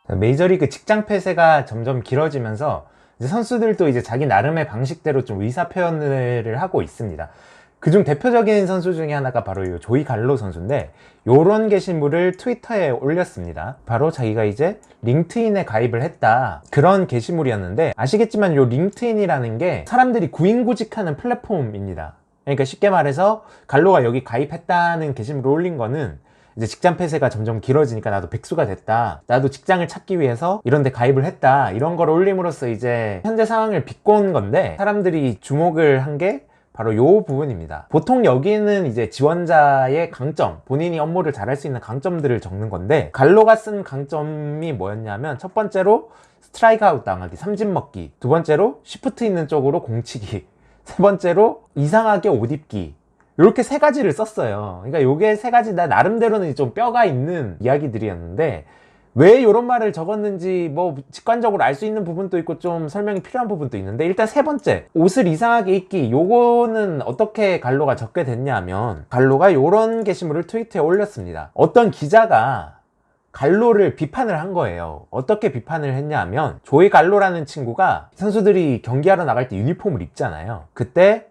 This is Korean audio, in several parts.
메이저리그 직장 폐쇄가 점점 길어지면서 이제 선수들도 이제 자기 나름의 방식대로 좀 의사 표현을 하고 있습니다. 그중 대표적인 선수 중에 하나가 바로 이 조이 갈로 선수인데, 요런 게시물을 트위터에 올렸습니다. 바로 자기가 이제 링크드인에 가입을 했다, 그런 게시물이었는데, 아시겠지만 요 링크드인이라는 게 사람들이 구인구직하는 플랫폼입니다. 그러니까 쉽게 말해서 갈로가 여기 가입했다는 게시물을 올린 거는 이제 직장 폐쇄가 점점 길어지니까 나도 백수가 됐다, 나도 직장을 찾기 위해서 이런 데 가입을 했다, 이런 걸 올림으로써 이제 현재 상황을 비꼰 건데, 사람들이 주목을 한 게 바로 요 부분입니다. 보통 여기는 이제 지원자의 강점, 본인이 업무를 잘할 수 있는 강점들을 적는 건데, 갈로가 쓴 강점이 뭐였냐면, 첫 번째로 스트라이크 아웃 당하기, 삼진 먹기, 두 번째로 시프트 있는 쪽으로 공치기, 세 번째로 이상하게 옷 입기, 이렇게 세 가지를 썼어요. 그러니까 요게 세 가지 다 나름대로는 좀 뼈가 있는 이야기들이었는데, 왜 이런 말을 적었는지 뭐 직관적으로 알 수 있는 부분도 있고 좀 설명이 필요한 부분도 있는데, 일단 세 번째, 옷을 이상하게 입기, 요거는 어떻게 갈로가 적게 됐냐면, 갈로가 요런 게시물을 트위터에 올렸습니다. 어떤 기자가 갈로를 비판을 한 거예요. 어떻게 비판을 했냐면, 조이 갈로라는 친구가 선수들이 경기하러 나갈 때 유니폼을 입잖아요. 그때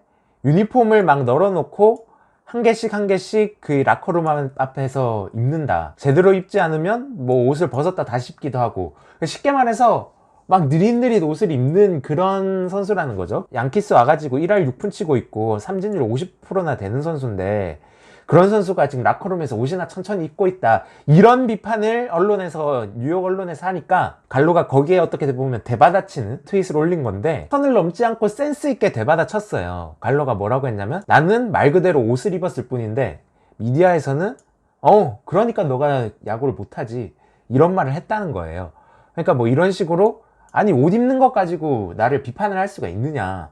유니폼을 막 널어놓고 한 개씩 한 개씩 그 라커룸 앞에서 입는다. 제대로 입지 않으면 뭐 옷을 벗었다 다시 입기도 하고, 쉽게 말해서 막 느릿느릿 옷을 입는 그런 선수라는 거죠. 양키스 와가지고 1할 6푼 치고 있고 삼진율 50%나 되는 선수인데, 그런 선수가 지금 라커룸에서 옷이나 천천히 입고 있다, 이런 비판을 언론에서, 뉴욕 언론에서 하니까 갈로가 거기에 어떻게 보면 대받아치는 트윗을 올린 건데, 선을 넘지 않고 센스 있게 대받아쳤어요. 갈로가 뭐라고 했냐면, 나는 말 그대로 옷을 입었을 뿐인데 미디어에서는 그러니까 너가 야구를 못하지, 이런 말을 했다는 거예요. 그러니까 뭐 이런 식으로, 아니 옷 입는 것 가지고 나를 비판을 할 수가 있느냐,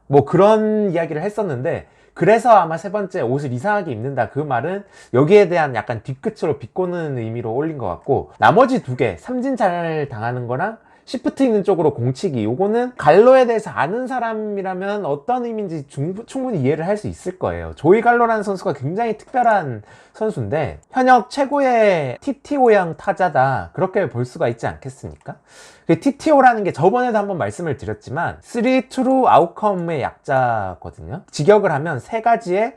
뭐 그런 이야기를 했었는데, 그래서 아마 세 번째, 옷을 이상하게 입는다, 그 말은 여기에 대한 약간 뒤끝으로 비꼬는 의미로 올린 것 같고, 나머지 두 개, 삼진 잘 당하는 거랑 시프트 있는 쪽으로 공치기, 요거는 갈로에 대해서 아는 사람이라면 어떤 의미인지 충분히 이해를 할 수 있을 거예요. 조이 갈로라는 선수가 굉장히 특별한 선수인데, 현역 최고의 TTO형 타자다, 그렇게 볼 수가 있지 않겠습니까? 그 TTO라는 게 저번에도 한번 말씀을 드렸지만 3 true outcome의 약자거든요. 직역을 하면 세 가지의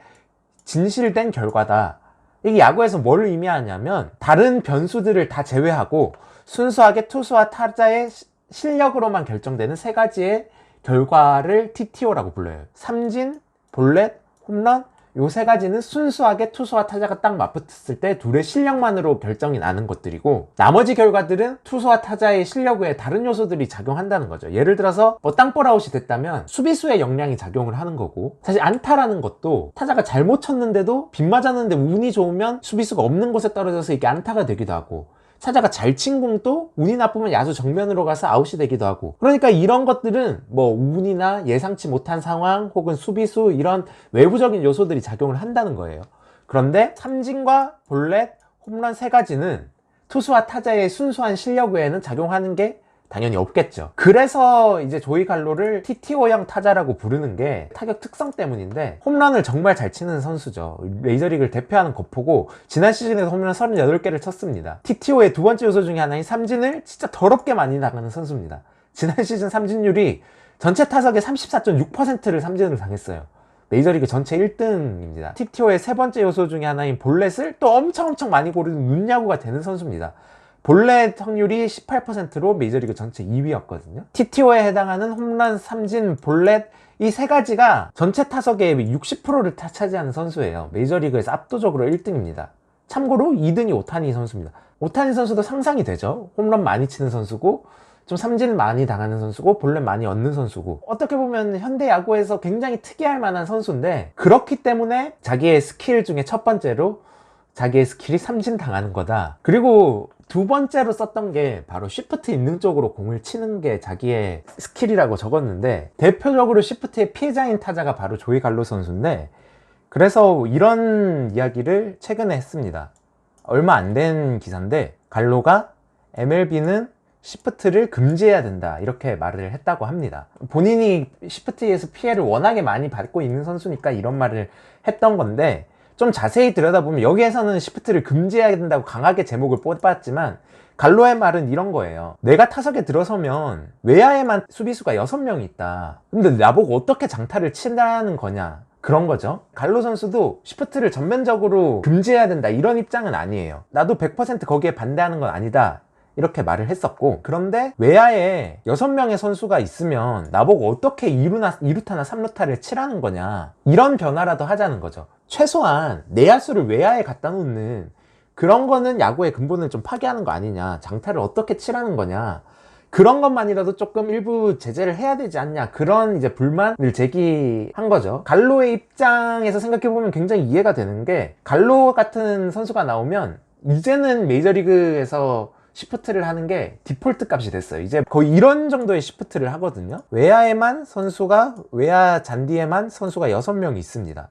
진실된 결과다. 이게 야구에서 뭘 의미하냐면, 다른 변수들을 다 제외하고 순수하게 투수와 타자의 실력으로만 결정되는 세 가지의 결과를 TTO라고 불러요. 삼진, 볼넷, 홈런, 요 세 가지는 순수하게 투수와 타자가 딱 맞붙었을 때 둘의 실력만으로 결정이 나는 것들이고, 나머지 결과들은 투수와 타자의 실력 외에 다른 요소들이 작용한다는 거죠. 예를 들어서 뭐 땅볼 아웃이 됐다면 수비수의 역량이 작용을 하는 거고, 사실 안타라는 것도 타자가 잘못 쳤는데도 빗 맞았는데 운이 좋으면 수비수가 없는 곳에 떨어져서 이게 안타가 되기도 하고, 타자가 잘 친 공도 운이 나쁘면 야수 정면으로 가서 아웃이 되기도 하고, 그러니까 이런 것들은 뭐 운이나 예상치 못한 상황 혹은 수비수, 이런 외부적인 요소들이 작용을 한다는 거예요. 그런데 삼진과 볼넷, 홈런 세 가지는 투수와 타자의 순수한 실력 외에는 작용하는 게 당연히 없겠죠. 그래서 이제 조이 갈로를 TTO형 타자라고 부르는 게 타격 특성 때문인데, 홈런을 정말 잘 치는 선수죠. 메이저리그를 대표하는 거포고, 지난 시즌에도 홈런 38개를 쳤습니다. TTO의 두 번째 요소 중에 하나인 삼진을 진짜 더럽게 많이 나가는 선수입니다. 지난 시즌 삼진율이 전체 타석의 34.6%를 삼진으로 당했어요. 메이저리그 전체 1등입니다. TTO의 세 번째 요소 중에 하나인 볼넷을 또 엄청 많이 고르는 눈야구가 되는 선수입니다. 볼넷 확률이 18%로 메이저리그 전체 2위였거든요. TTO에 해당하는 홈런, 삼진, 볼넷, 이 세 가지가 전체 타석의 60%를 차지하는 선수예요. 메이저리그에서 압도적으로 1등입니다. 참고로 2등이 오타니 선수입니다. 오타니 선수도 상상이 되죠. 홈런 많이 치는 선수고, 좀 삼진 많이 당하는 선수고, 볼넷 많이 얻는 선수고, 어떻게 보면 현대 야구에서 굉장히 특이할 만한 선수인데, 그렇기 때문에 자기의 스킬 중에 첫 번째로 자기의 스킬이 삼진 당하는 거다. 그리고 두 번째로 썼던 게 바로 시프트 있는 쪽으로 공을 치는 게 자기의 스킬이라고 적었는데, 대표적으로 시프트의 피해자인 타자가 바로 조이 갈로 선수인데, 그래서 이런 이야기를 최근에 했습니다. 얼마 안 된 기사인데, 갈로가 MLB는 시프트를 금지해야 된다, 이렇게 말을 했다고 합니다. 본인이 시프트에서 피해를 워낙에 많이 받고 있는 선수니까 이런 말을 했던 건데, 좀 자세히 들여다보면 여기에서는 시프트를 금지해야 된다고 강하게 제목을 뽑았지만 갈로의 말은 이런 거예요. 내가 타석에 들어서면 외야에만 수비수가 6명이 있다. 근데 나보고 어떻게 장타를 친다는 거냐, 그런 거죠. 갈로 선수도 시프트를 전면적으로 금지해야 된다 이런 입장은 아니에요. 나도 100% 거기에 반대하는 건 아니다, 이렇게 말을 했었고, 그런데 외야에 6명의 선수가 있으면 나보고 어떻게 2루타나 3루타를 치라는 거냐, 이런 변화라도 하자는 거죠. 최소한 내야수를 외야에 갖다 놓는 그런 거는 야구의 근본을 좀 파괴하는 거 아니냐, 장타를 어떻게 치라는 거냐, 그런 것만이라도 조금 일부 제재를 해야 되지 않냐, 그런 이제 불만을 제기한 거죠. 갈로의 입장에서 생각해보면 굉장히 이해가 되는 게, 갈로 같은 선수가 나오면 이제는 메이저리그에서 시프트를 하는 게 디폴트 값이 됐어요. 이제 거의 이런 정도의 시프트를 하거든요. 외야 잔디에만 선수가 6명이 있습니다.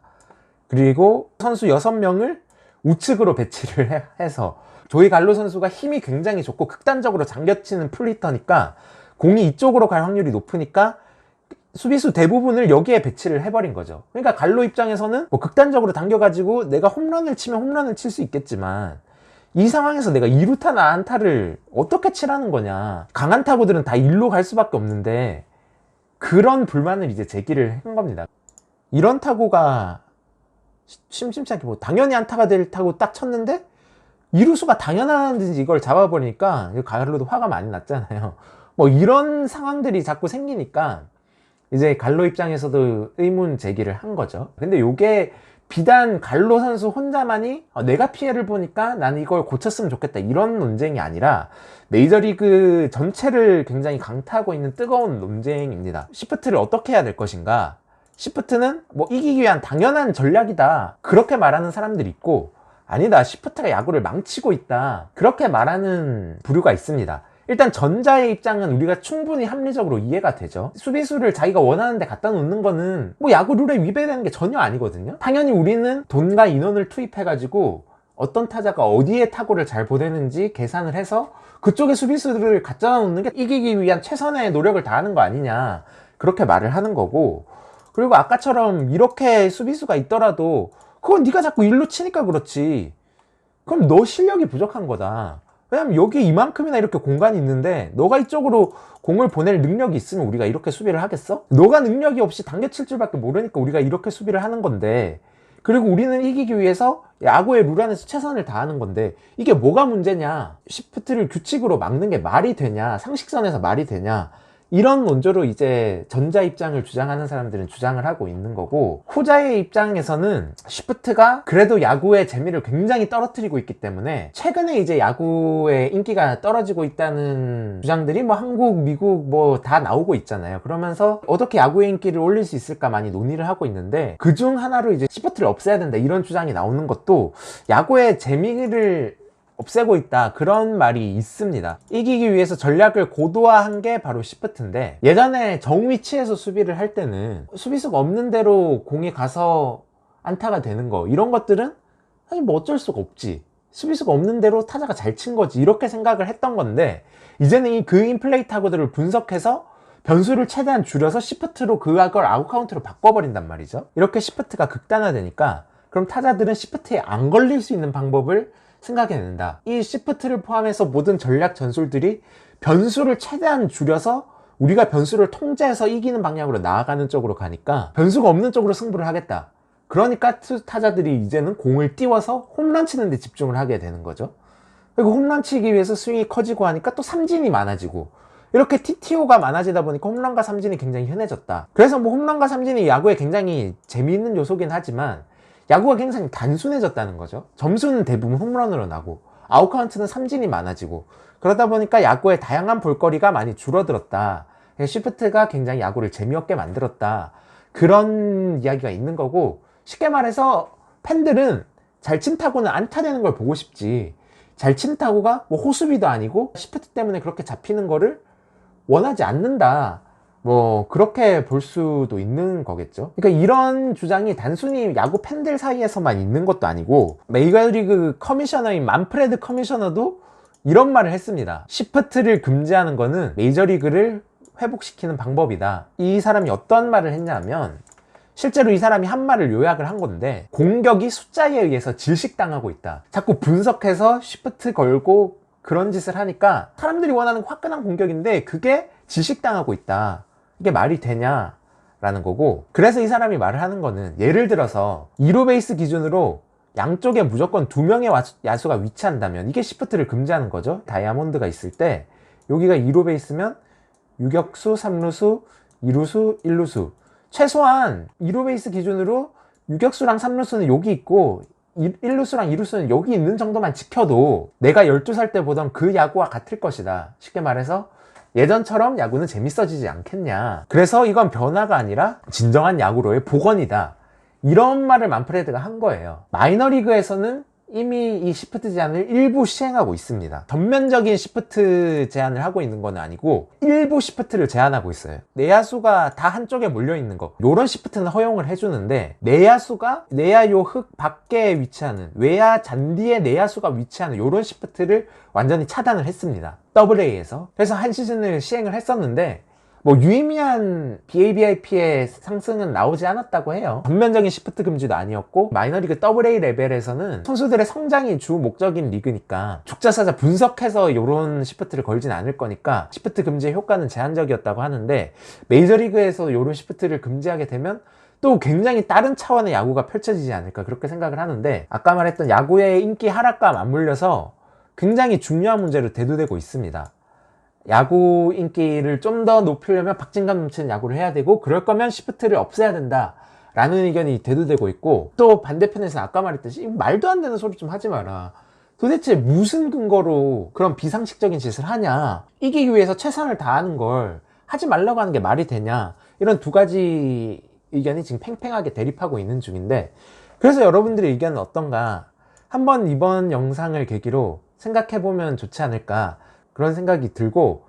그리고 선수 6명을 우측으로 배치를 해서, 조이 갈로 선수가 힘이 굉장히 좋고 극단적으로 당겨치는 플리터니까 공이 이쪽으로 갈 확률이 높으니까 수비수 대부분을 여기에 배치를 해버린 거죠. 그러니까 갈로 입장에서는 뭐 극단적으로 당겨가지고 내가 홈런을 치면 홈런을 칠 수 있겠지만, 이 상황에서 내가 2루타나 안타를 어떻게 치라는 거냐, 강한 타구들은 다 1루 갈 수밖에 없는데, 그런 불만을 이제 제기를 한 겁니다. 이런 타구가 심심치 않게 뭐 당연히 안타가 될 타구 딱 쳤는데 2루수가 당연한 듯이 이걸 잡아버리니까 갈로도 화가 많이 났잖아요. 뭐 이런 상황들이 자꾸 생기니까 이제 갈로 입장에서도 의문 제기를 한 거죠. 근데 요게 비단 갈로 선수 혼자만이 내가 피해를 보니까 나는 이걸 고쳤으면 좋겠다 이런 논쟁이 아니라 메이저리그 전체를 굉장히 강타하고 있는 뜨거운 논쟁입니다. 시프트를 어떻게 해야 될 것인가, 시프트는 뭐 이기기 위한 당연한 전략이다, 그렇게 말하는 사람들이 있고, 아니다, 시프트가 야구를 망치고 있다, 그렇게 말하는 부류가 있습니다. 일단 전자의 입장은 우리가 충분히 합리적으로 이해가 되죠. 수비수를 자기가 원하는 데 갖다 놓는 거는 뭐 야구 룰에 위배되는 게 전혀 아니거든요. 당연히 우리는 돈과 인원을 투입해가지고 어떤 타자가 어디에 타구를 잘 보내는지 계산을 해서 그쪽에 수비수들을 갖다 놓는 게 이기기 위한 최선의 노력을 다하는 거 아니냐, 그렇게 말을 하는 거고, 그리고 아까처럼 이렇게 수비수가 있더라도 그건 네가 자꾸 일로 치니까 그렇지, 그럼 너 실력이 부족한 거다. 왜냐면 여기 이만큼이나 이렇게 공간이 있는데 너가 이쪽으로 공을 보낼 능력이 있으면 우리가 이렇게 수비를 하겠어? 너가 능력이 없이 당겨칠 줄밖에 모르니까 우리가 이렇게 수비를 하는 건데, 그리고 우리는 이기기 위해서 야구의 룰 안에서 최선을 다하는 건데 이게 뭐가 문제냐, 시프트를 규칙으로 막는 게 말이 되냐, 상식선에서 말이 되냐, 이런 논조로 이제 전자 입장을 주장하는 사람들은 주장을 하고 있는 거고, 후자의 입장에서는 시프트가 그래도 야구의 재미를 굉장히 떨어뜨리고 있기 때문에 최근에 이제 야구의 인기가 떨어지고 있다는 주장들이 뭐 한국, 미국 뭐 다 나오고 있잖아요. 그러면서 어떻게 야구의 인기를 올릴 수 있을까 많이 논의를 하고 있는데, 그중 하나로 이제 시프트를 없애야 된다 이런 주장이 나오는 것도 야구의 재미를 없애고 있다, 그런 말이 있습니다. 이기기 위해서 전략을 고도화한 게 바로 시프트인데, 예전에 정 위치에서 수비를 할 때는 수비수가 없는 대로 공이 가서 안타가 되는 거, 이런 것들은 사실 뭐 어쩔 수가 없지, 수비수가 없는 대로 타자가 잘 친 거지, 이렇게 생각을 했던 건데, 이제는 그 인플레이 타구들을 분석해서 변수를 최대한 줄여서 시프트로 그걸 아웃카운트로 바꿔버린단 말이죠. 이렇게 시프트가 극단화되니까 그럼 타자들은 시프트에 안 걸릴 수 있는 방법을 생각해낸다. 이 시프트를 포함해서 모든 전략 전술들이 변수를 최대한 줄여서 우리가 변수를 통제해서 이기는 방향으로 나아가는 쪽으로 가니까 변수가 없는 쪽으로 승부를 하겠다. 그러니까 타자들이 이제는 공을 띄워서 홈런 치는 데 집중을 하게 되는 거죠. 그리고 홈런 치기 위해서 스윙이 커지고 하니까 또 삼진이 많아지고, 이렇게 TTO가 많아지다 보니까 홈런과 삼진이 굉장히 흔해졌다. 그래서 뭐 홈런과 삼진이 야구에 굉장히 재미있는 요소긴 하지만 야구가 굉장히 단순해졌다는 거죠. 점수는 대부분 홈런으로 나고 아웃카운트는 삼진이 많아지고, 그러다 보니까 야구의 다양한 볼거리가 많이 줄어들었다. 시프트가 굉장히 야구를 재미없게 만들었다, 그런 이야기가 있는 거고, 쉽게 말해서 팬들은 잘 친 타구는 안타되는 걸 보고 싶지, 잘 친 타구가 뭐 호수비도 아니고 시프트 때문에 그렇게 잡히는 거를 원하지 않는다, 뭐 그렇게 볼 수도 있는 거겠죠. 그러니까 이런 주장이 단순히 야구 팬들 사이에서만 있는 것도 아니고, 메이저리그 커미셔너인 만프레드 커미셔너도 이런 말을 했습니다. 시프트를 금지하는 거는 메이저리그를 회복시키는 방법이다. 이 사람이 어떤 말을 했냐면, 실제로 이 사람이 한 말을 요약을 한 건데, 공격이 숫자에 의해서 질식당하고 있다. 자꾸 분석해서 쉬프트 걸고 그런 짓을 하니까 사람들이 원하는 화끈한 공격인데 그게 질식당하고 있다. 이게 말이 되냐 라는 거고, 그래서 이 사람이 말을 하는 거는, 예를 들어서 2로 베이스 기준으로 양쪽에 무조건 2명의 야수가 위치한다면 이게 시프트를 금지하는 거죠. 다이아몬드가 있을 때 여기가 2로 베이스면 유격수, 3루수, 2루수, 1루수, 최소한 2로 베이스 기준으로 유격수랑 3루수는 여기 있고 1루수랑 2루수는 여기 있는 정도만 지켜도 내가 12살 때 보던 그 야구와 같을 것이다. 쉽게 말해서 예전처럼 야구는 재밌어지지 않겠냐. 그래서 이건 변화가 아니라 진정한 야구로의 복원이다. 이런 말을 만프레드가 한 거예요. 마이너리그에서는 이미 이 시프트 제한을 일부 시행하고 있습니다. 전면적인 시프트 제한을 하고 있는 건 아니고 일부 시프트를 제한하고 있어요. 내야수가 다 한쪽에 몰려 있는 거, 요런 시프트는 허용을 해주는데, 내야수가 내야 요 흙 밖에 위치하는, 외야 잔디에 내야수가 위치하는 요런 시프트를 완전히 차단을 했습니다. AA에서. 그래서 한 시즌을 시행을 했었는데 뭐 유의미한 BABIP의 상승은 나오지 않았다고 해요. 전면적인 시프트 금지도 아니었고, 마이너리그 AA 레벨에서는 선수들의 성장이 주 목적인 리그니까 죽자사자 분석해서 이런 시프트를 걸진 않을 거니까 시프트 금지의 효과는 제한적이었다고 하는데, 메이저리그에서 이런 시프트를 금지하게 되면 또 굉장히 다른 차원의 야구가 펼쳐지지 않을까, 그렇게 생각을 하는데, 아까 말했던 야구의 인기 하락과 맞물려서 굉장히 중요한 문제로 대두되고 있습니다. 야구 인기를 좀 더 높이려면 박진감 넘치는 야구를 해야 되고, 그럴 거면 시프트를 없애야 된다 라는 의견이 대두되고 있고, 또 반대편에서 아까 말했듯이 말도 안 되는 소리 좀 하지 마라, 도대체 무슨 근거로 그런 비상식적인 짓을 하냐, 이기기 위해서 최선을 다하는 걸 하지 말라고 하는 게 말이 되냐, 이런 두 가지 의견이 지금 팽팽하게 대립하고 있는 중인데, 그래서 여러분들의 의견은 어떤가 한번 이번 영상을 계기로 생각해보면 좋지 않을까, 그런 생각이 들고,